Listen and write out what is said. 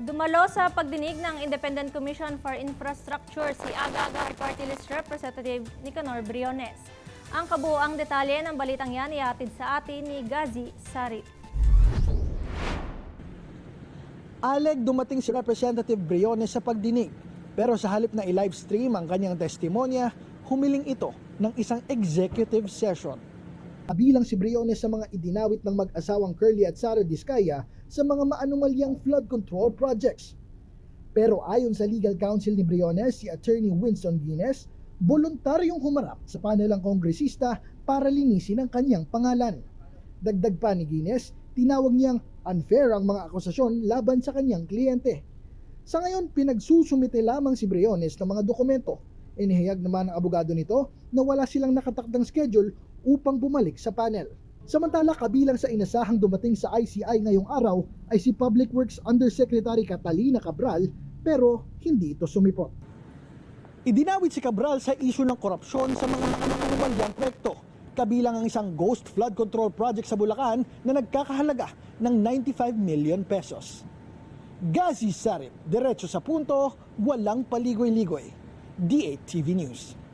Dumalo sa pagdinig ng Independent Commission for Infrastructure si Aga-Aga Party List Representative Nicanor Briones. Ang kabuuang detalye ng balitang yan ihatid sa atin ni Gazi Sari. Aleg, dumating si Representative Briones sa pagdinig. Pero sa halip na i-livestream ang kanyang testimonya, humiling ito ng isang executive session. Kabilang si Briones sa mga idinawit ng mag-asawang Curly at Sara Diskaya sa mga maanumalyang flood control projects. Pero ayon sa legal counsel ni Briones, si Attorney Winston Guines, voluntaryong humarap sa panelang kongresista para linisin ang kanyang pangalan. Dagdag pa ni Guines, tinawag niyang unfair ang mga akusasyon laban sa kanyang kliyente. Sa ngayon, pinagsusumite lamang si Briones ng mga dokumento. Inihayag naman ng abogado nito na wala silang nakatakdang schedule upang bumalik sa panel. Samantala, kabilang sa inasahang dumating sa ICI ngayong araw ay si Public Works Undersecretary Catalina Cabral, pero hindi ito sumipot. Idinawit si Cabral sa isyu ng korupsyon sa mga nakanakumalyang proyekto, kabilang ang isang ghost flood control project sa Bulacan na nagkakahalaga ng 95 million pesos. Gazi Sarit, diretso sa punto, walang paligoy-ligoy. D8 TV News.